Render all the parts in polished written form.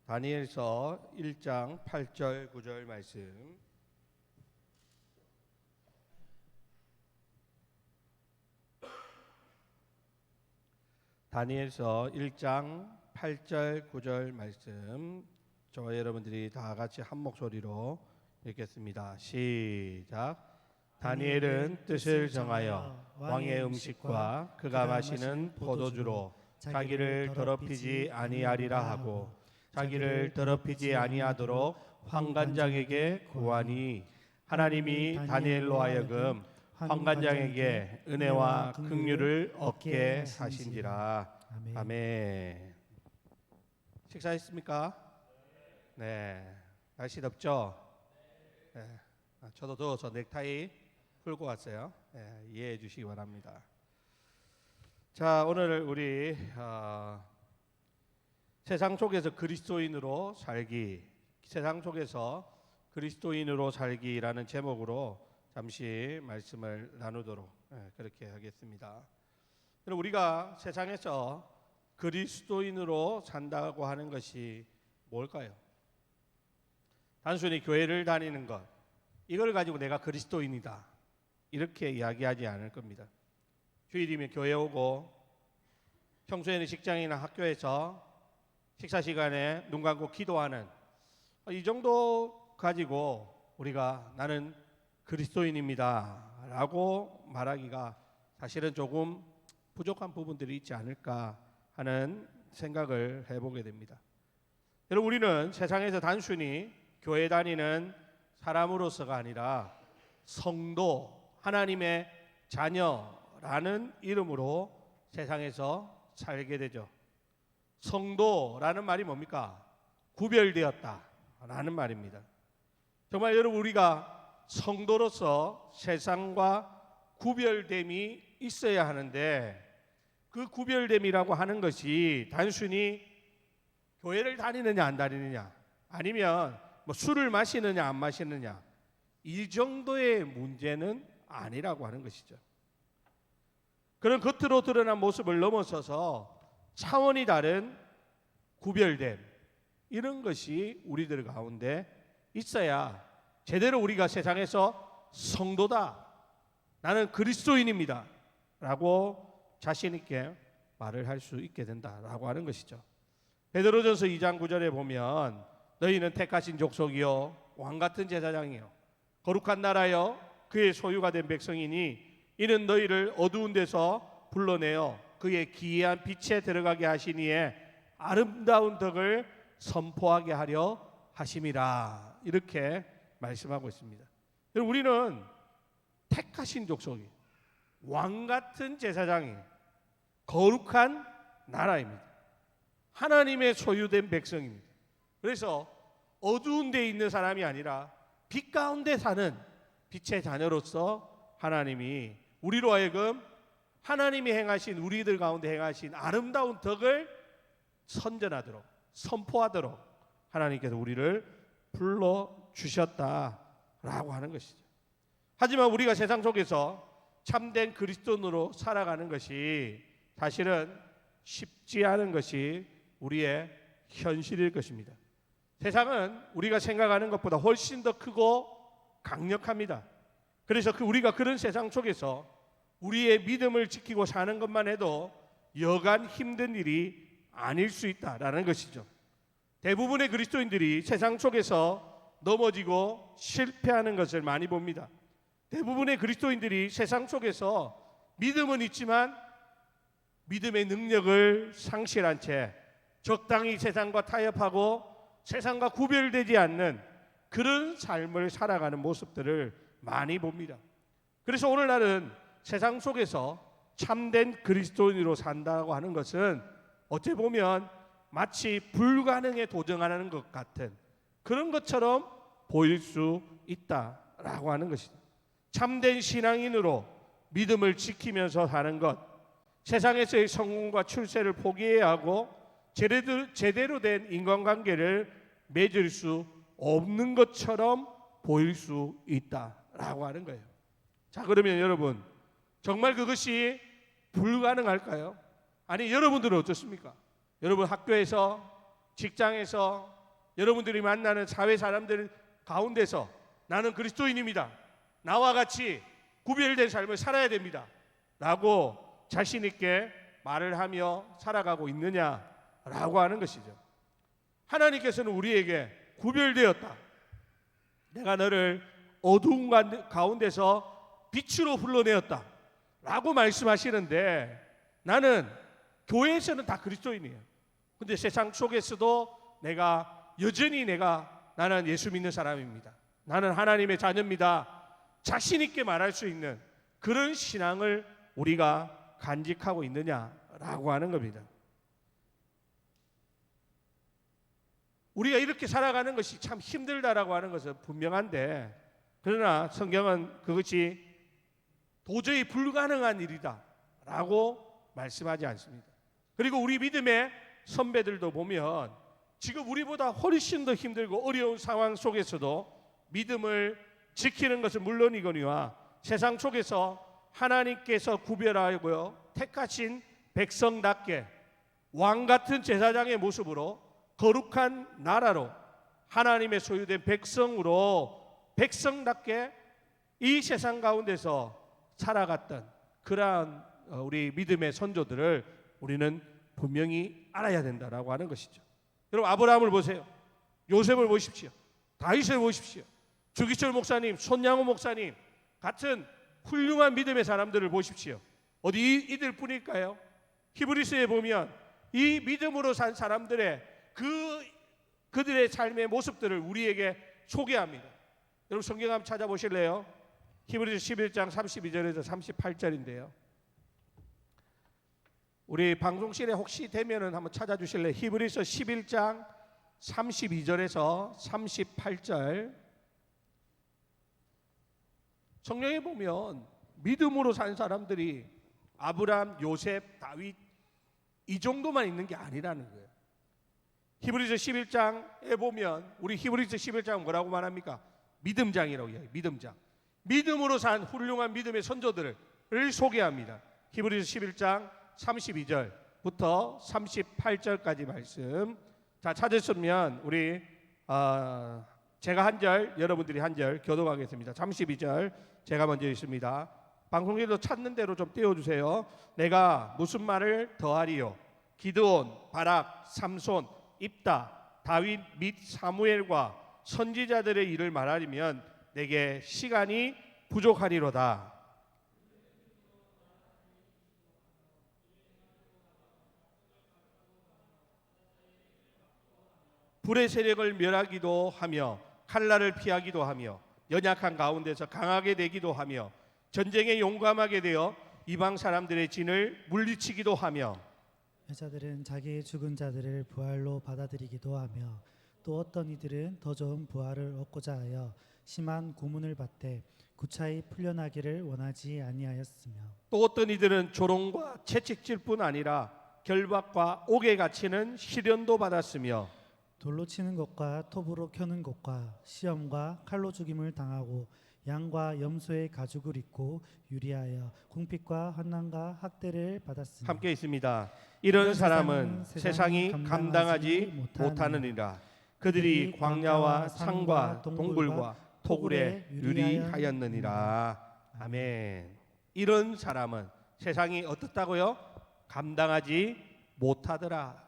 다니엘서 1장 8절 9절 말씀. 다니엘서 1장 8절 9절 말씀. 저와 여러분들이 다 같이 한 목소리로 읽겠습니다. 시작. 다니엘은 뜻을 정하여 왕의 음식과 그가 마시는 포도주로 자기를 더럽히지 아니하리라 하고 자기를 더럽히지 아니하도록 환관장에게 구하니 하나님이 다니엘로 하여금 환관장에게 은혜와 긍휼을 얻게 하신지라. 아멘. 식사했습니까? 네. 날씨 덥죠? 네. 저도 더워서 넥타이 풀고 왔어요. 네. 이해해 주시기 바랍니다. 자, 오늘 우리 세상 속에서 그리스도인으로 살기, 세상 속에서 그리스도인으로 살기라는 제목으로 잠시 말씀을 나누도록 그렇게 하겠습니다. 우리가 세상에서 그리스도인으로 산다고 하는 것이 뭘까요? 단순히 교회를 다니는 것, 이걸 가지고 내가 그리스도인이다 이렇게 이야기하지 않을 겁니다. 주일이면 교회 오고 평소에는 직장이나 학교에서 식사 시간에 눈 감고 기도하는 이 정도 가지고 우리가 나는 그리스도인입니다 라고 말하기가 사실은 조금 부족한 부분들이 있지 않을까 하는 생각을 해보게 됩니다. 여러분, 우리는 세상에서 단순히 교회 다니는 사람으로서가 아니라 성도, 하나님의 자녀라는 이름으로 세상에서 살게 되죠. 성도라는 말이 뭡니까? 구별되었다라는 말입니다. 정말 여러분, 우리가 성도로서 세상과 구별됨이 있어야 하는데 그 구별됨이라고 하는 것이 단순히 교회를 다니느냐 안 다니느냐, 아니면 술을 마시느냐 안 마시느냐, 이 정도의 문제는 아니라고 하는 것이죠. 그런 겉으로 드러난 모습을 넘어서서 차원이 다른 구별됨, 이런 것이 우리들 가운데 있어야 제대로 우리가 세상에서 성도다, 나는 그리스도인입니다 라고 자신 있게 말을 할 수 있게 된다라고 하는 것이죠. 베드로전서 2장 9절에 보면 너희는 택하신 족속이요 왕같은 제사장이요 거룩한 나라요 그의 소유가 된 백성이니 이는 너희를 어두운 데서 불러내어 그의 기이한 빛에 들어가게 하시니에 아름다운 덕을 선포하게 하려 하심이라, 이렇게 말씀하고 있습니다. 우리는 택하신 족속이, 왕같은 제사장이, 거룩한 나라입니다. 하나님의 소유된 백성입니다. 그래서 어두운 데 있는 사람이 아니라 빛 가운데 사는 빛의 자녀로서 하나님이 우리로 하여금 하나님이 행하신, 우리들 가운데 행하신 아름다운 덕을 선전하도록, 선포하도록 하나님께서 우리를 불러주셨다라고 하는 것이죠. 하지만 우리가 세상 속에서 참된 그리스도인으로 살아가는 것이 사실은 쉽지 않은 것이 우리의 현실일 것입니다. 세상은 우리가 생각하는 것보다 훨씬 더 크고 강력합니다. 그래서 우리가 그런 세상 속에서 우리의 믿음을 지키고 사는 것만 해도 여간 힘든 일이 아닐 수 있다라는 것이죠. 대부분의 그리스도인들이 세상 속에서 넘어지고 실패하는 것을 많이 봅니다. 대부분의 그리스도인들이 세상 속에서 믿음은 있지만 믿음의 능력을 상실한 채 적당히 세상과 타협하고 세상과 구별되지 않는 그런 삶을 살아가는 모습들을 많이 봅니다. 그래서 오늘날은 세상 속에서 참된 그리스도인으로 산다고 하는 것은 어찌 보면 마치 불가능에 도전하는 것 같은 그런 것처럼 보일 수 있다라고 하는 것이죠. 참된 신앙인으로 믿음을 지키면서 사는 것, 세상에서의 성공과 출세를 포기해야 하고 제대로 된 인간관계를 맺을 수 없는 것처럼 보일 수 있다라고 하는 거예요. 자, 그러면 여러분, 정말 그것이 불가능할까요? 아니, 여러분들은 어떻습니까? 여러분 학교에서 직장에서 여러분들이 만나는 사회 사람들 가운데서 나는 그리스도인입니다, 나와 같이 구별된 삶을 살아야 됩니다 라고 자신 있게 말을 하며 살아가고 있느냐라고 하는 것이죠. 하나님께서는 우리에게 구별되었다, 내가 너를 어두운 가운데서 빛으로 불러내었다 라고 말씀하시는데, 나는 교회에서는 다 그리스도인이에요. 근데 세상 속에서도 여전히 나는 예수 믿는 사람입니다, 나는 하나님의 자녀입니다, 자신 있게 말할 수 있는 그런 신앙을 우리가 간직하고 있느냐라고 하는 겁니다. 우리가 이렇게 살아가는 것이 참 힘들다라고 하는 것은 분명한데, 그러나 성경은 그것이 도저히 불가능한 일이다 라고 말씀하지 않습니다. 그리고 우리 믿음의 선배들도 보면 지금 우리보다 훨씬 더 힘들고 어려운 상황 속에서도 믿음을 지키는 것은 물론이거니와 세상 속에서 하나님께서 구별하고요 택하신 백성답게 왕같은 제사장의 모습으로 거룩한 나라로 하나님의 소유된 백성으로 백성답게 이 세상 가운데서 살아갔던 그러한 우리 믿음의 선조들을 우리는 분명히 알아야 된다라고 하는 것이죠. 여러분, 아브라함을 보세요, 요셉을 보십시오, 다윗을 보십시오, 주기철 목사님, 손양호 목사님 같은 훌륭한 믿음의 사람들을 보십시오. 어디 이들 뿐일까요? 히브리서에 보면 이 믿음으로 산 사람들의 그들의 삶의 모습들을 우리에게 소개합니다. 여러분, 성경 한번 찾아보실래요? 히브리서 11장 32절에서 38절인데요. 우리 방송실에 혹시 되면은 한번 찾아주실래요? 히브리서 11장 32절에서 38절. 성경에 보면 믿음으로 산 사람들이 아브라함, 요셉, 다윗 이 정도만 있는 게 아니라는 거예요. 히브리서 11장에 보면 우리 히브리서 11장 뭐라고 말합니까? 믿음장이라고 해요. 믿음장. 믿음으로 산 훌륭한 믿음의 선조들을 소개합니다. 히브리서 11장 32절부터 38절까지 말씀. 자, 찾으시면 우리 제가 한 절, 여러분들이 한 절 교독하겠습니다. 32절 제가 먼저 읽습니다. 방송에도 찾는 대로 좀 띄워주세요. 내가 무슨 말을 더하리요? 기드온, 바락, 삼손, 입다, 다윗 및 사무엘과 선지자들의 일을 말하리면 내게 시간이 부족하리로다. 불의 세력을 멸하기도 하며 칼날을 피하기도 하며 연약한 가운데서 강하게 되기도 하며 전쟁에 용감하게 되어 이방 사람들의 진을 물리치기도 하며 여자들은 자기의 죽은 자들을 부활로 받아들이기도 하며 또 어떤 이들은 더 좋은 부활을 얻고자 하여 심한 고문을 받되 구차히 풀려나기를 원하지 아니하였으며 또 어떤 이들은 조롱과 채찍질뿐 아니라 결박과 옥에 갇히는 시련도 받았으며 돌로 치는 것과 톱으로 켜는 것과 시험과 칼로 죽임을 당하고 양과 염소의 가죽을 입고 유리하여 궁핍과 환난과 학대를 받았으니 함께 있습니다. 이런 사람은 세상이 감당하지 못하느니라. 그들이 광야와 산과 동굴과 토굴에 유리하였느니라. 아멘. 이런 사람은 세상이 어떻다고요? 감당하지 못하더라.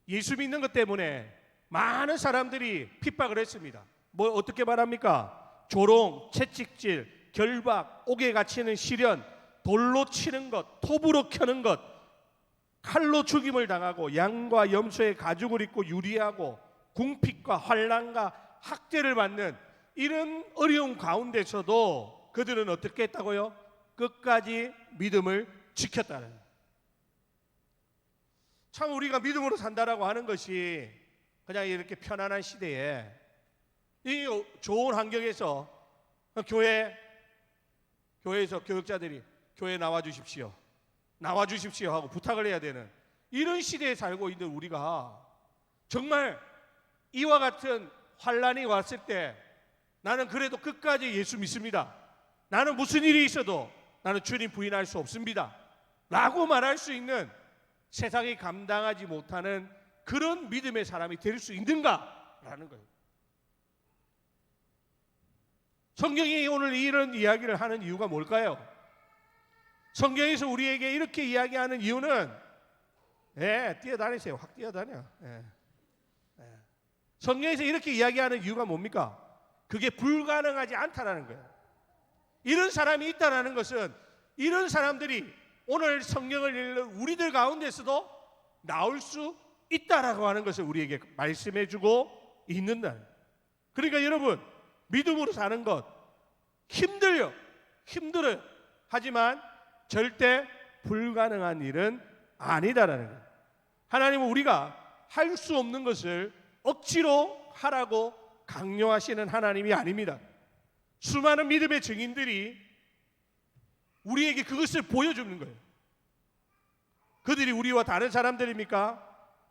예수 믿는 것 때문에 많은 사람들이 핍박을 했습니다. 뭐 어떻게 말합니까? 조롱, 채찍질, 결박, 옥에 갇히는 시련, 돌로 치는 것, 톱으로 켜는 것, 칼로 죽임을 당하고 양과 염소의 가죽을 입고 유리하고 궁핍과 환난과 학대를 받는 이런 어려운 가운데서도 그들은 어떻게 했다고요? 끝까지 믿음을 지켰다는 거예요. 참 우리가 믿음으로 산다라고 하는 것이 그냥 이렇게 편안한 시대에 이 좋은 환경에서 교회에서 교육자들이 교회 나와 주십시오 하고 부탁을 해야 되는 이런 시대에 살고 있는 우리가 정말 이와 같은 환난이 왔을 때 나는 그래도 끝까지 예수 믿습니다, 나는 무슨 일이 있어도 나는 주님 부인할 수 없습니다 라고 말할 수 있는 세상이 감당하지 못하는 그런 믿음의 사람이 될 수 있는가라는 거예요. 성경이 오늘 이런 이야기를 하는 이유가 뭘까요? 성경에서 우리에게 이렇게 이야기하는 이유는 뛰어다니세요. 확 뛰어다녀. 성경에서 이렇게 이야기하는 이유가 뭡니까? 그게 불가능하지 않다라는 거예요. 이런 사람이 있다라는 것은 이런 사람들이 오늘 성경을 읽는 우리들 가운데서도 나올 수 있다라고 하는 것을 우리에게 말씀해주고 있는다. 그러니까 여러분, 믿음으로 사는 것 힘들어요. 하지만 절대 불가능한 일은 아니다라는 거예요. 하나님은 우리가 할 수 없는 것을 억지로 하라고 강요하시는 하나님이 아닙니다. 수많은 믿음의 증인들이 우리에게 그것을 보여주는 거예요. 그들이 우리와 다른 사람들입니까?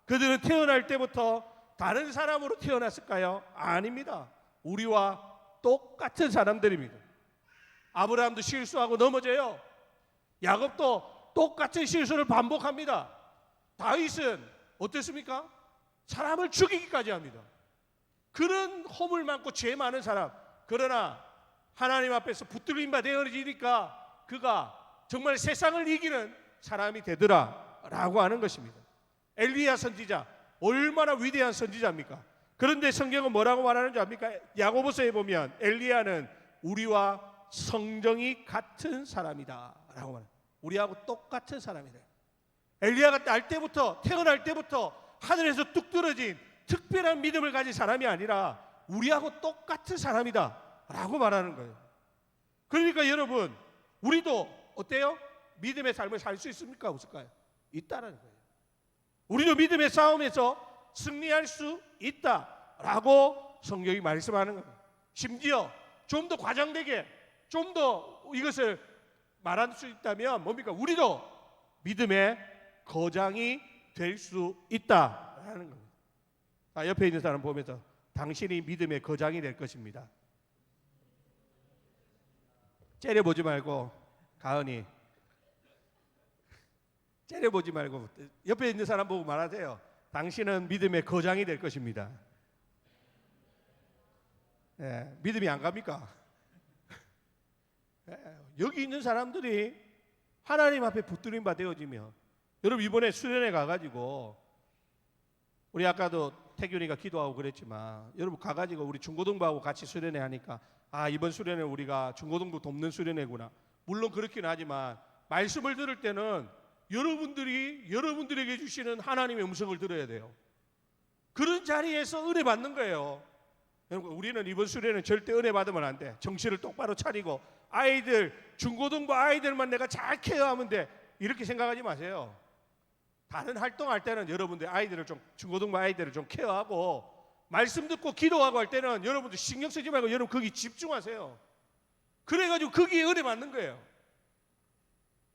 그들은 태어날 때부터 다른 사람으로 태어났을까요? 아닙니다. 우리와 똑같은 사람들입니다. 아브라함도 실수하고 넘어져요. 야곱도 똑같은 실수를 반복합니다. 다윗은 어땠습니까? 사람을 죽이기까지 합니다. 그런 허물 많고 죄 많은 사람, 그러나 하나님 앞에서 붙들림 바 되어지니까 그가 정말 세상을 이기는 사람이 되더라라고 하는 것입니다. 엘리야 선지자, 얼마나 위대한 선지자입니까? 그런데 성경은 뭐라고 말하는 줄 압니까? 야고보서에 보면 엘리야는 우리와 성정이 같은 사람이다 라고 말해요. 우리하고 똑같은 사람이다. 엘리야가 태어날 때부터 하늘에서 뚝 떨어진 특별한 믿음을 가진 사람이 아니라 우리하고 똑같은 사람이다 라고 말하는 거예요. 그러니까 여러분, 우리도 어때요? 믿음의 삶을 살 수 있습니까? 없을까요? 있다는 거예요. 우리도 믿음의 싸움에서 승리할 수 있다라고 성경이 말씀하는 겁니다. 심지어 좀 더 과장되게, 좀 더 이것을 말할 수 있다면 뭡니까? 우리도 믿음의 거장이 될 수 있다라는 겁니다. 옆에 있는 사람 보면서 당신이 믿음의 거장이 될 것입니다. 째려보지 말고, 가은이 째려보지 말고 옆에 있는 사람 보고 말하세요. 당신은 믿음의 거장이 될 것입니다. 믿음이 안 갑니까? 여기 있는 사람들이 하나님 앞에 붙들림 바 되어지며, 여러분 이번에 수련회 가가지고 우리 아까도 태균이가 기도하고 그랬지만 여러분 가가지고 우리 중고등부하고 같이 수련회 하니까 이번 수련회 우리가 중고등부 돕는 수련회구나. 물론 그렇긴 하지만 말씀을 들을 때는 여러분들에게 주시는 하나님의 음성을 들어야 돼요. 그런 자리에서 은혜 받는 거예요. 여러분, 우리는 이번 수련회는 절대 은혜 받으면 안 돼. 정신을 똑바로 차리고 중고등부 아이들만 내가 잘 케어하면 돼, 이렇게 생각하지 마세요. 다른 활동할 때는 여러분들 중고등부 아이들을 좀 케어하고, 말씀 듣고 기도하고 할 때는 여러분들 신경 쓰지 말고 여러분 거기 집중하세요. 그래가지고 거기에 은혜 받는 거예요.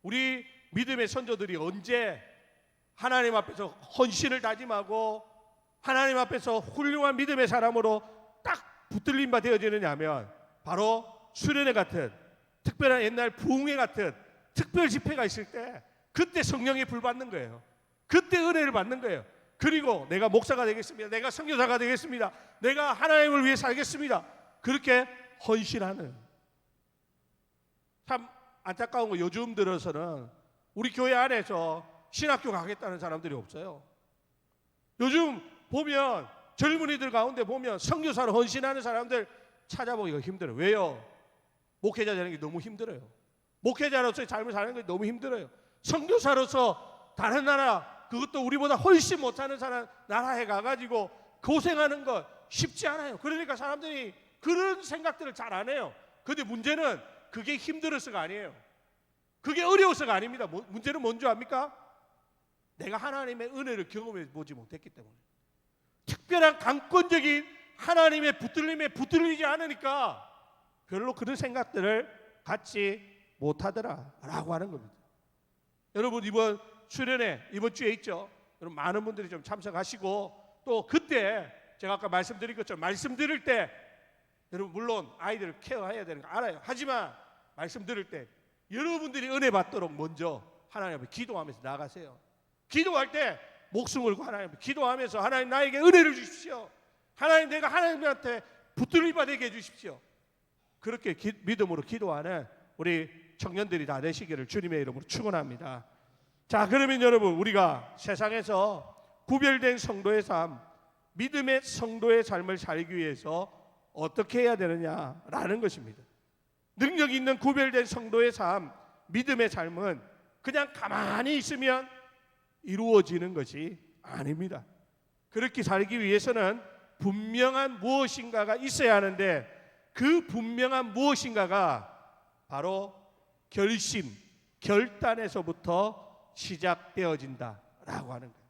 우리 믿음의 선조들이 언제 하나님 앞에서 헌신을 다짐하고 하나님 앞에서 훌륭한 믿음의 사람으로 딱 붙들림 바 되어지느냐 하면 바로 수련회 같은 특별한 옛날 부흥회 같은 특별 집회가 있을 때 그때 성령이 불 받는 거예요. 그때 은혜를 받는 거예요. 그리고 내가 목사가 되겠습니다. 내가 선교사가 되겠습니다. 내가 하나님을 위해 살겠습니다. 그렇게 헌신하는. 참 안타까운 거, 요즘 들어서는 우리 교회 안에서 신학교 가겠다는 사람들이 없어요. 요즘 보면 젊은이들 가운데 보면 선교사로 헌신하는 사람들 찾아보기가 힘들어요. 왜요? 목회자 되는 게 너무 힘들어요. 목회자로서의 삶을 사는 게 너무 힘들어요. 선교사로서 다른 나라, 그것도 우리보다 훨씬 못하는 나라에 가가지고 고생하는 거 쉽지 않아요. 그러니까 사람들이 그런 생각들을 잘 안 해요. 그런데 문제는 그게 힘들어서가 아니에요. 그게 어려워서가 아닙니다. 문제는 뭔지 압니까? 내가 하나님의 은혜를 경험해 보지 못했기 때문에, 특별한 강권적인 하나님의 붙들림에 붙들리지 않으니까 별로 그런 생각들을 갖지 못하더라라고 하는 겁니다. 여러분 이번 수련회 이번 주에 있죠. 여러분 많은 분들이 좀 참석하시고, 또 그때 제가 아까 말씀드린 것처럼 말씀 들을 때 여러분 물론 아이들을 케어해야 되는 거 알아요. 하지만 말씀 들을 때 여러분들이 은혜 받도록 먼저 하나님 앞에 기도하면서 나가세요. 기도할 때 목숨을 걸고 하나님 기도하면서 하나님 나에게 은혜를 주십시오. 하나님 내가 하나님한테 붙들림 받게 해주십시오. 그렇게 믿음으로 기도하는 우리 청년들이 다 되시기를 주님의 이름으로 축원합니다. 자, 그러면 여러분 우리가 세상에서 구별된 성도의 삶, 믿음의 성도의 삶을 살기 위해서 어떻게 해야 되느냐라는 것입니다. 능력 있는 구별된 성도의 삶, 믿음의 삶은 그냥 가만히 있으면 이루어지는 것이 아닙니다. 그렇게 살기 위해서는 분명한 무엇인가가 있어야 하는데 그 분명한 무엇인가가 바로 결심, 결단에서부터 시작되어진다라고 하는 거예요.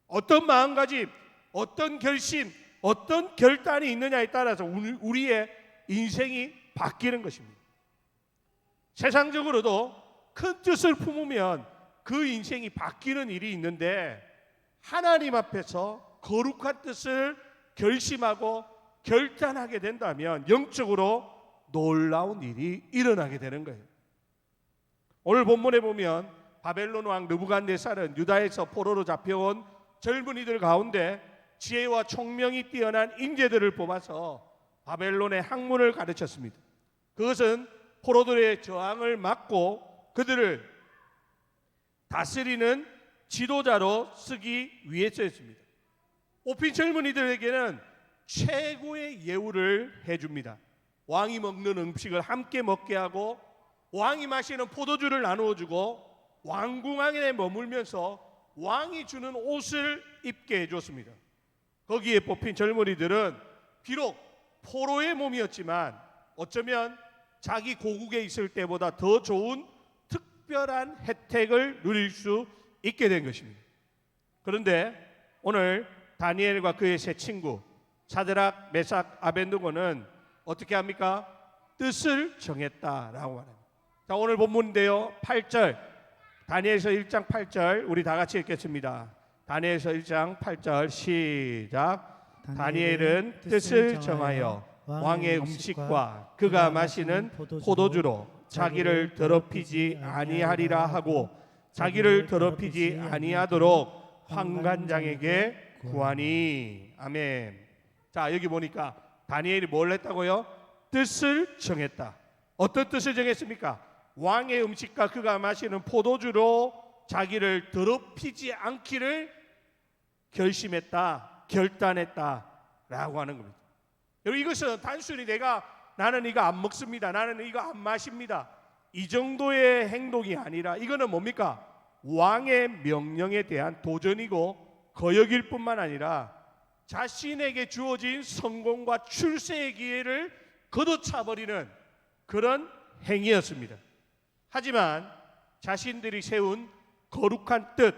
어떤 마음가짐, 어떤 결심, 어떤 결단이 있느냐에 따라서 우리의 인생이 바뀌는 것입니다. 세상적으로도 큰 뜻을 품으면 그 인생이 바뀌는 일이 있는데 하나님 앞에서 거룩한 뜻을 결심하고 결단하게 된다면 영적으로 놀라운 일이 일어나게 되는 거예요. 오늘 본문에 보면 바벨론 왕 느부갓네살은 유다에서 포로로 잡혀온 젊은이들 가운데 지혜와 총명이 뛰어난 인재들을 뽑아서 바벨론의 학문을 가르쳤습니다. 그것은 포로들의 저항을 막고 그들을 다스리는 지도자로 쓰기 위해서였습니다. 뽑힌 젊은이들에게는 최고의 예우를 해줍니다. 왕이 먹는 음식을 함께 먹게 하고 왕이 마시는 포도주를 나누어 주고 왕궁 안에 머물면서 왕이 주는 옷을 입게 해줬습니다. 거기에 뽑힌 젊은이들은 비록 포로의 몸이었지만 어쩌면 자기 고국에 있을 때보다 더 좋은 특별한 혜택을 누릴 수 있게 된 것입니다. 그런데 오늘 다니엘과 그의 세 친구 사드락, 메삭, 아벤느고는 어떻게 합니까? 뜻을 정했다라고 합니다. 자, 오늘 본문인데요. 8절 다니엘서 1장 8절 우리 다 같이 읽겠습니다. 다니엘서 1장 8절 시작. 다니엘은 뜻을 정하여 왕의 음식과 그가 마시는 포도주로 자기를 더럽히지 아니하리라 하고 자기를 더럽히지 아니하도록 환관장에게 구하니. 아멘. 자, 여기 보니까 다니엘이 뭘 했다고요? 뜻을 정했다. 어떤 뜻을 정했습니까? 왕의 음식과 그가 마시는 포도주로 자기를 더럽히지 않기를 결심했다, 결단했다라고 하는 겁니다. 여러분, 이것은 단순히 나는 이거 안 먹습니다, 나는 이거 안 마십니다, 이 정도의 행동이 아니라 이거는 뭡니까? 왕의 명령에 대한 도전이고 거역일 뿐만 아니라 자신에게 주어진 성공과 출세의 기회를 걷어차버리는 그런 행위였습니다. 하지만 자신들이 세운 거룩한 뜻,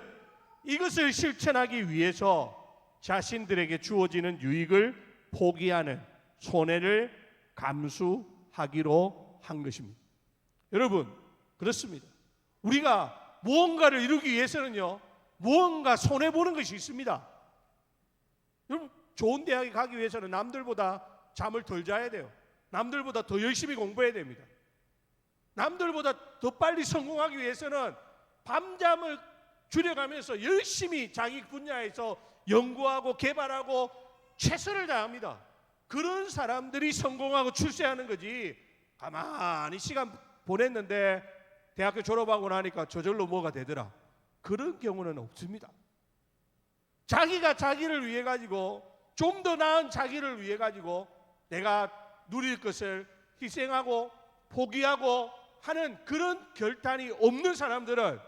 이것을 실천하기 위해서 자신들에게 주어지는 유익을 포기하는 손해를 감수하기로 한 것입니다. 여러분, 그렇습니다. 우리가 무언가를 이루기 위해서는요, 무언가 손해보는 것이 있습니다. 여러분, 좋은 대학에 가기 위해서는 남들보다 잠을 덜 자야 돼요. 남들보다 더 열심히 공부해야 됩니다. 남들보다 더 빨리 성공하기 위해서는 밤잠을 줄여가면서 열심히 자기 분야에서 연구하고 개발하고 최선을 다합니다. 그런 사람들이 성공하고 출세하는 거지, 가만히 시간 보냈는데 대학교 졸업하고 나니까 저절로 뭐가 되더라, 그런 경우는 없습니다. 자기가 자기를 위해 가지고, 좀 더 나은 자기를 위해 가지고 내가 누릴 것을 희생하고 포기하고 하는 그런 결단이 없는 사람들은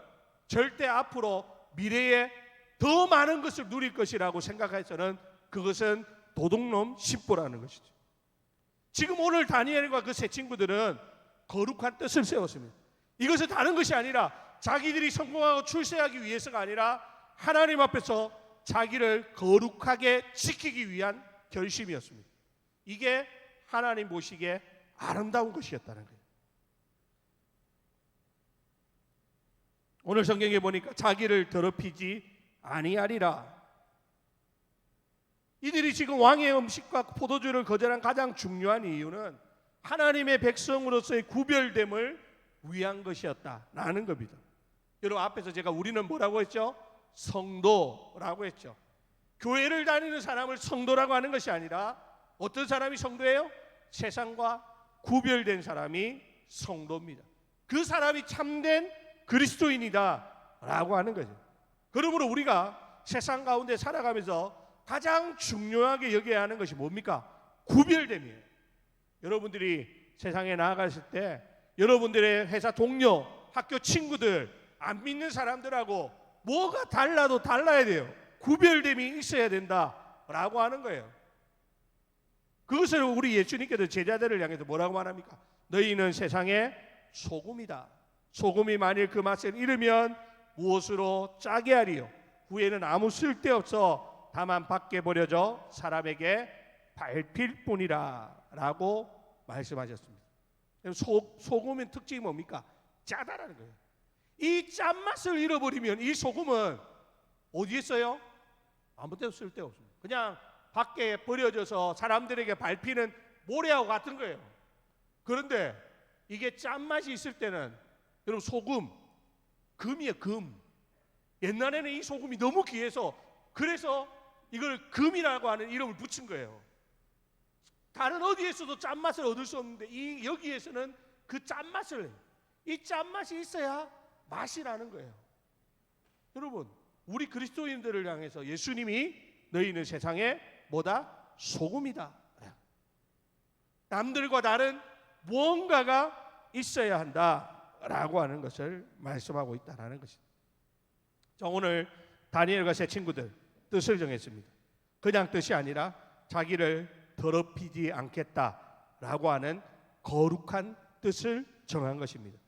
절대 앞으로 미래에 더 많은 것을 누릴 것이라고 생각해서는 그것은 도둑놈 심보라는 것이죠. 지금 오늘 다니엘과 그 세 친구들은 거룩한 뜻을 세웠습니다. 이것은 다른 것이 아니라 자기들이 성공하고 출세하기 위해서가 아니라 하나님 앞에서 자기를 거룩하게 지키기 위한 결심이었습니다. 이게 하나님 보시기에 아름다운 것이었다는 거예요. 오늘 성경에 보니까 자기를 더럽히지 아니하리라. 이들이 지금 왕의 음식과 포도주를 거절한 가장 중요한 이유는 하나님의 백성으로서의 구별됨을 위한 것이었다라는 겁니다. 여러분, 앞에서 제가 우리는 뭐라고 했죠? 성도라고 했죠. 교회를 다니는 사람을 성도라고 하는 것이 아니라 어떤 사람이 성도예요? 세상과 구별된 사람이 성도입니다. 그 사람이 참된 그리스도인이다 라고 하는 거죠. 그러므로 우리가 세상 가운데 살아가면서 가장 중요하게 여겨야 하는 것이 뭡니까? 구별됨이에요. 여러분들이 세상에 나아갔을 때 여러분들의 회사 동료, 학교 친구들, 안 믿는 사람들하고 뭐가 달라도 달라야 돼요. 구별됨이 있어야 된다라고 하는 거예요. 그것을 우리 예수님께서 제자들을 향해서 뭐라고 말합니까? 너희는 세상의 소금이다. 소금이 만일 그 맛을 잃으면 무엇으로 짜게 하리요? 후에는 아무 쓸데없어 다만 밖에 버려져 사람에게 밟힐 뿐이라 라고 말씀하셨습니다. 소금의 특징이 뭡니까? 짜다라는 거예요. 이 짠맛을 잃어버리면 이 소금은 어디에 써요? 아무 데도 쓸데없습니다. 그냥 밖에 버려져서 사람들에게 밟히는 모래하고 같은 거예요. 그런데 이게 짠맛이 있을 때는 여러분 소금, 금이에요. 금. 옛날에는 이 소금이 너무 귀해서 그래서 이걸 금이라고 하는 이름을 붙인 거예요. 다른 어디에서도 짠맛을 얻을 수 없는데 이 여기에서는 그 짠맛을, 이 짠맛이 있어야 맛이 나는 거예요. 여러분, 우리 그리스도인들을 향해서 예수님이 너희는 세상에 뭐다? 소금이다. 남들과 다른 무언가가 있어야 한다라고 하는 것을 말씀하고 있다라는 것입니다. 자, 오늘 다니엘과 세 친구들 뜻을 정했습니다. 그냥 뜻이 아니라 자기를 더럽히지 않겠다라고 하는 거룩한 뜻을 정한 것입니다.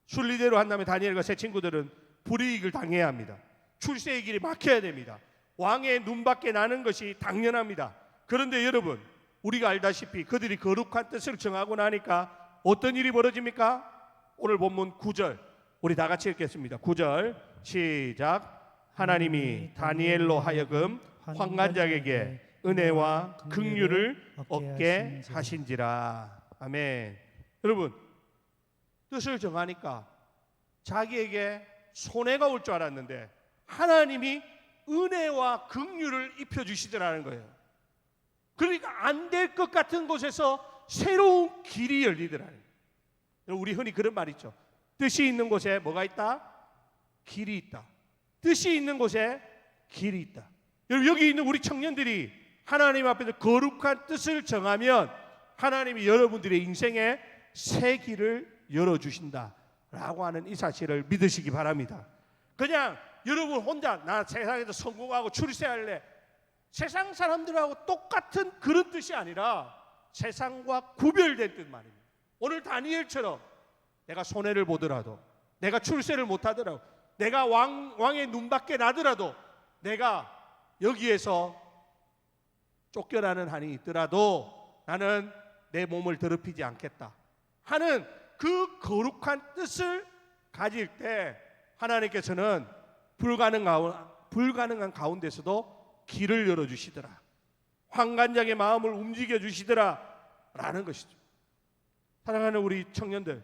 순리대로 한다면 다니엘과 세 친구들은 불이익을 당해야 합니다. 출세의 길이 막혀야 됩니다. 왕의 눈밖에 나는 것이 당연합니다. 그런데 여러분, 우리가 알다시피 그들이 거룩한 뜻을 정하고 나니까 어떤 일이 벌어집니까? 오늘 본문 9절 우리 다 같이 읽겠습니다. 9절 시작. 하나님이 다니엘로 하여금 환관자에게 은혜와 긍휼을 얻게 하신지라. 아멘. 여러분, 뜻을 정하니까 자기에게 손해가 올 줄 알았는데 하나님이 은혜와 긍휼을 입혀주시더라는 거예요. 그러니까 안 될 것 같은 곳에서 새로운 길이 열리더라는 거예요. 우리 흔히 그런 말 있죠. 뜻이 있는 곳에 뭐가 있다? 길이 있다. 뜻이 있는 곳에 길이 있다. 여러분, 여기 있는 우리 청년들이 하나님 앞에서 거룩한 뜻을 정하면 하나님이 여러분들의 인생에 새 길을 열어주신다라고 하는 이 사실을 믿으시기 바랍니다. 그냥 여러분 혼자 나 세상에서 성공하고 출세할래, 세상 사람들하고 똑같은 그런 뜻이 아니라 세상과 구별된 뜻 말입니다. 오늘 다니엘처럼 내가 손해를 보더라도, 내가 출세를 못하더라도, 내가 왕의 눈밖에 나더라도, 내가 여기에서 쫓겨나는 한이 있더라도 나는 내 몸을 더럽히지 않겠다 하는 그 거룩한 뜻을 가질 때 하나님께서는 불가능한 가운데서도 길을 열어주시더라, 환관장의 마음을 움직여주시더라 라는 것이죠. 사랑하는 우리 청년들,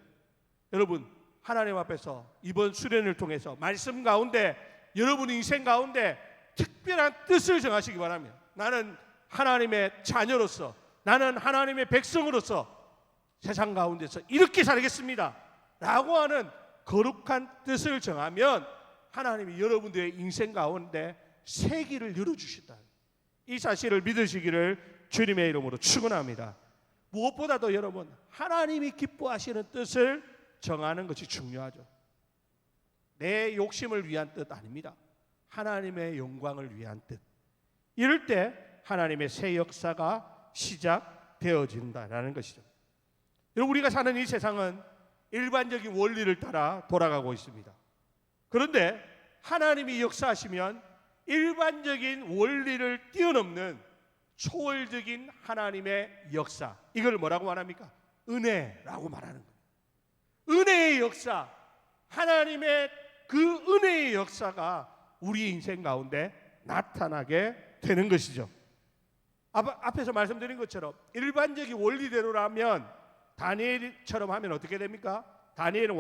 여러분, 하나님 앞에서 이번 수련을 통해서 말씀 가운데 여러분 인생 가운데 특별한 뜻을 정하시기 바랍니다. 나는 하나님의 자녀로서, 나는 하나님의 백성으로서 세상 가운데서 이렇게 살겠습니다 라고 하는 거룩한 뜻을 정하면 하나님이 여러분들의 인생 가운데 새 길을 열어주신다. 이 사실을 믿으시기를 주님의 이름으로 축원합니다. 무엇보다도 여러분, 하나님이 기뻐하시는 뜻을 정하는 것이 중요하죠. 내 욕심을 위한 뜻 아닙니다. 하나님의 영광을 위한 뜻. 이럴 때 하나님의 새 역사가 시작되어진다라는 것이죠. 여러분, 우리가 사는 이 세상은 일반적인 원리를 따라 돌아가고 있습니다. 그런데 하나님이 역사하시면 일반적인 원리를 뛰어넘는 초월적인 하나님의 역사, 이걸 뭐라고 말합니까? 은혜라고 말하는 거예요. 은혜의 역사, 하나님의 그 은혜의 역사가 우리 인생 가운데 나타나게 되는 것이죠. 앞에서 말씀드린 것처럼 일반적인 원리대로라면 다니엘처럼 하면 어떻게 됩니까? 다니엘은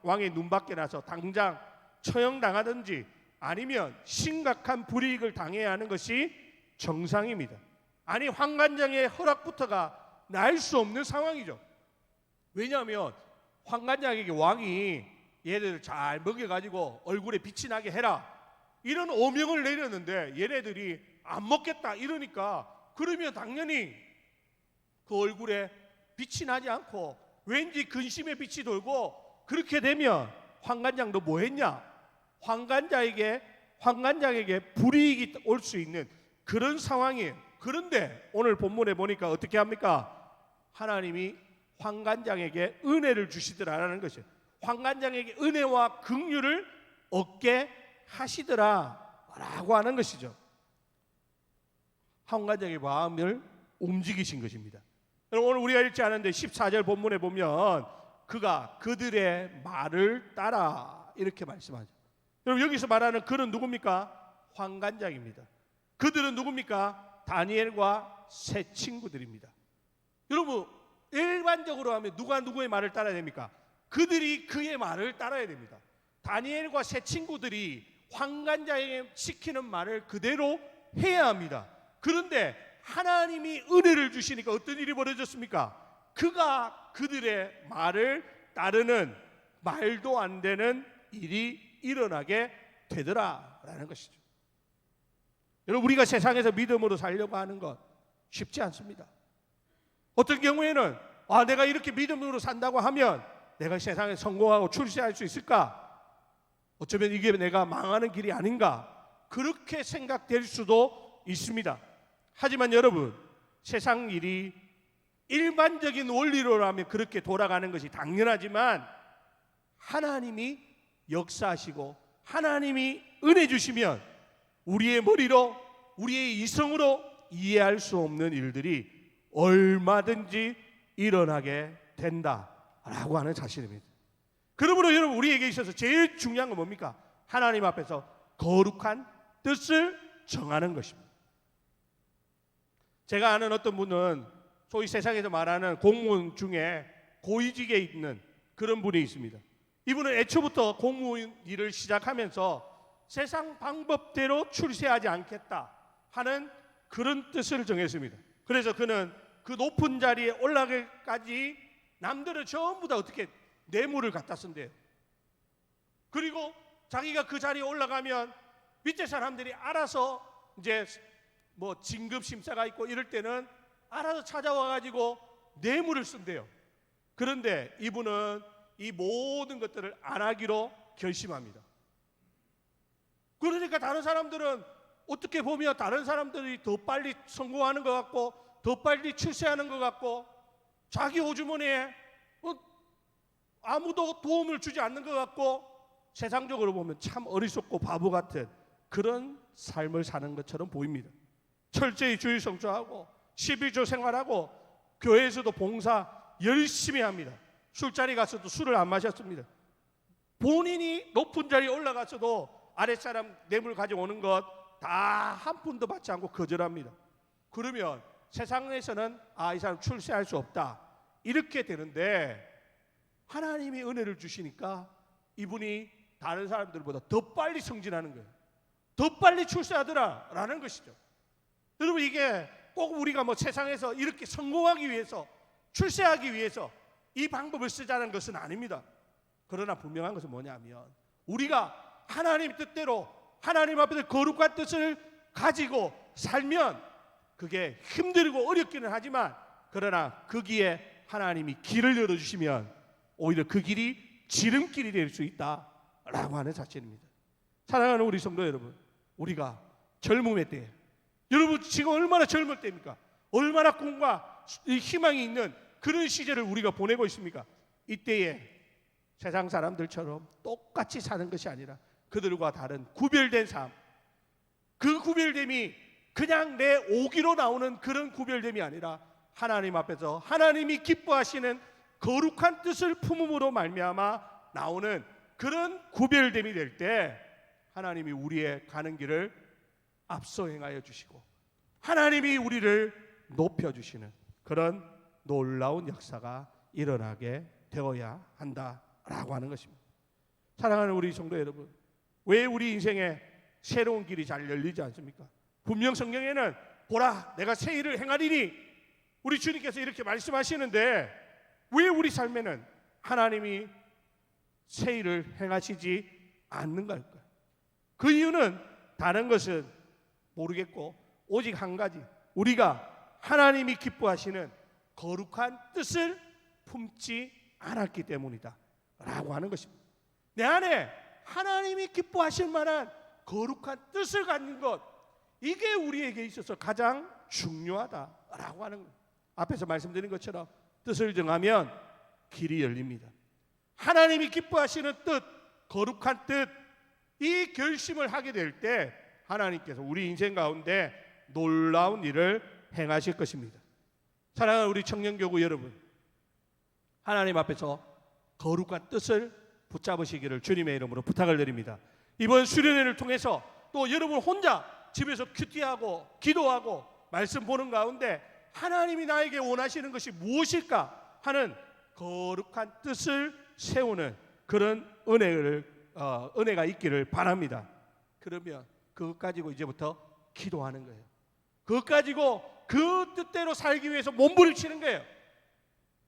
왕의 눈밖에 나서 당장 처형당하든지 아니면 심각한 불이익을 당해야 하는 것이 정상입니다. 아니 환관장의 허락부터가 날 수 없는 상황이죠. 왜냐하면 환관장에게 왕이 얘네들 잘 먹여가지고 얼굴에 빛이 나게 해라 이런 어명을 내렸는데 얘네들이 안 먹겠다 이러니까 그러면 당연히 그 얼굴에 빛이 나지 않고 왠지 근심의 빛이 돌고 그렇게 되면 환관장도 뭐 했냐? 환관장에게 불이익이 올 수 있는 그런 상황이에요. 그런데 오늘 본문에 보니까 어떻게 합니까? 하나님이 환관장에게 은혜를 주시더라라는 것이에요. 환관장에게 은혜와 긍휼을 얻게 하시더라라고 하는 것이죠. 환관장의 마음을 움직이신 것입니다. 오늘 우리가 읽지 않았는데 14절 본문에 보면 그가 그들의 말을 따라 이렇게 말씀하죠. 여러분 여기서 말하는 그는 누굽니까? 환관장입니다. 그들은 누굽니까? 다니엘과 세 친구들입니다. 여러분 일반적으로 하면 누가 누구의 말을 따라야 됩니까? 그들이 그의 말을 따라야 됩니다. 다니엘과 세 친구들이 환관장에게 시키는 말을 그대로 해야 합니다. 그런데 하나님이 은혜를 주시니까 어떤 일이 벌어졌습니까? 그가 그들의 말을 따르는 말도 안 되는 일이 일어나게 되더라라는 것이죠. 여러분 우리가 세상에서 믿음으로 살려고 하는 것 쉽지 않습니다. 어떤 경우에는 내가 이렇게 믿음으로 산다고 하면 내가 세상에 성공하고 출세할 수 있을까? 어쩌면 이게 내가 망하는 길이 아닌가? 그렇게 생각될 수도 있습니다. 하지만 여러분 세상 일이 일반적인 원리로라면 그렇게 돌아가는 것이 당연하지만 하나님이 역사하시고 하나님이 은혜 주시면 우리의 머리로 우리의 이성으로 이해할 수 없는 일들이 얼마든지 일어나게 된다라고 하는 사실입니다. 그러므로 여러분 우리에게 있어서 제일 중요한 건 뭡니까? 하나님 앞에서 거룩한 뜻을 정하는 것입니다. 제가 아는 어떤 분은 소위 세상에서 말하는 공무원 중에 고위직에 있는 그런 분이 있습니다. 이분은 애초부터 공무원 일을 시작하면서 세상 방법대로 출세하지 않겠다 하는 그런 뜻을 정했습니다. 그래서 그는 그 높은 자리에 올라가기까지 남들은 전부 다 어떻게 뇌물을 갖다 쓴대요. 그리고 자기가 그 자리에 올라가면 밑에 사람들이 알아서 이제 뭐 진급 심사가 있고 이럴 때는 알아서 찾아와 가지고 뇌물을 쓴대요. 그런데 이분은 이 모든 것들을 안 하기로 결심합니다. 그러니까 다른 사람들은 어떻게 보면 다른 사람들이 더 빨리 성공하는 것 같고 더 빨리 출세하는 것 같고 자기 호주머니에 아무도 도움을 주지 않는 것 같고 세상적으로 보면 참 어리석고 바보 같은 그런 삶을 사는 것처럼 보입니다. 철저히 주일 성수하고 11조 생활하고 교회에서도 봉사 열심히 합니다. 술자리 가서도 술을 안 마셨습니다. 본인이 높은 자리에 올라가서도 아랫사람 뇌물 가져오는 것 다 한 푼도 받지 않고 거절합니다. 그러면 세상에서는 이 사람 출세할 수 없다 이렇게 되는데 하나님이 은혜를 주시니까 이분이 다른 사람들보다 더 빨리 승진하는 거예요. 더 빨리 출세하더라라는 것이죠. 여러분 이게 꼭 우리가 뭐 세상에서 이렇게 성공하기 위해서 출세하기 위해서 이 방법을 쓰자는 것은 아닙니다. 그러나 분명한 것은 뭐냐면 우리가 하나님 뜻대로 하나님 앞에서 거룩한 뜻을 가지고 살면 그게 힘들고 어렵기는 하지만 그러나 거기에 하나님이 길을 열어주시면 오히려 그 길이 지름길이 될 수 있다라고 하는 사실입니다. 사랑하는 우리 성도 여러분, 우리가 젊음의 때 여러분 지금 얼마나 젊을 때입니까? 얼마나 꿈과 희망이 있는 그런 시절을 우리가 보내고 있습니까? 이때에 세상 사람들처럼 똑같이 사는 것이 아니라 그들과 다른 구별된 삶, 그 구별됨이 그냥 내 오기로 나오는 그런 구별됨이 아니라 하나님 앞에서 하나님이 기뻐하시는 거룩한 뜻을 품음으로 말미암아 나오는 그런 구별됨이 될 때 하나님이 우리의 가는 길을 앞서 행하여 주시고 하나님이 우리를 높여주시는 그런 놀라운 역사가 일어나게 되어야 한다라고 하는 것입니다. 사랑하는 우리 성도 여러분, 왜 우리 인생에 새로운 길이 잘 열리지 않습니까? 분명 성경에는 보라 내가 새 일을 행하리니 우리 주님께서 이렇게 말씀하시는데 왜 우리 삶에는 하나님이 새 일을 행하시지 않는가 할까요? 그 이유는 다른 것은 모르겠고 오직 한 가지, 우리가 하나님이 기뻐하시는 거룩한 뜻을 품지 않았기 때문이다 라고 하는 것입니다. 내 안에 하나님이 기뻐하실 만한 거룩한 뜻을 갖는 것, 이게 우리에게 있어서 가장 중요하다라고 하는 거예요. 앞에서 말씀드린 것처럼 뜻을 정하면 길이 열립니다. 하나님이 기뻐하시는 뜻, 거룩한 뜻, 이 결심을 하게 될 때 하나님께서 우리 인생 가운데 놀라운 일을 행하실 것입니다. 사랑하는 우리 청년교구 여러분, 하나님 앞에서 거룩한 뜻을 붙잡으시기를 주님의 이름으로 부탁을 드립니다. 이번 수련회를 통해서 또 여러분 혼자 집에서 큐티하고 기도하고 말씀 보는 가운데 하나님이 나에게 원하시는 것이 무엇일까 하는 거룩한 뜻을 세우는 그런 은혜가 있기를 바랍니다. 그러면 그것 가지고 이제부터 기도하는 거예요. 그것 가지고 그 뜻대로 살기 위해서 몸부림치는 거예요.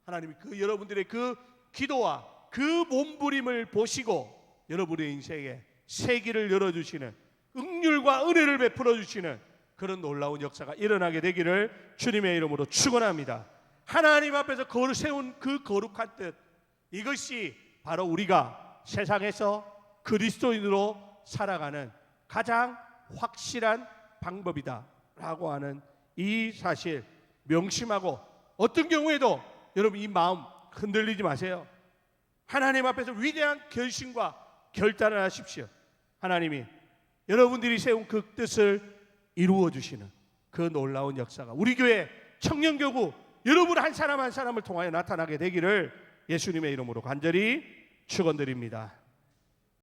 하나님이 그 여러분들의 그 기도와 그 몸부림을 보시고 여러분의 인생에 새 길을 열어주시는, 긍휼과 은혜를 베풀어 주시는 그런 놀라운 역사가 일어나게 되기를 주님의 이름으로 축원합니다. 하나님 앞에서 세운 그 거룩한 뜻, 이것이 바로 우리가 세상에서 그리스도인으로 살아가는 가장 확실한 방법이다 라고 하는 이 사실 명심하고, 어떤 경우에도 여러분 이 마음 흔들리지 마세요. 하나님 앞에서 위대한 결심과 결단을 하십시오. 하나님이 여러분들이 세운 그 뜻을 이루어 주시는 그 놀라운 역사가 우리 교회 청년교구 여러분 한 사람 한 사람을 통하여 나타나게 되기를 예수님의 이름으로 간절히 축원드립니다.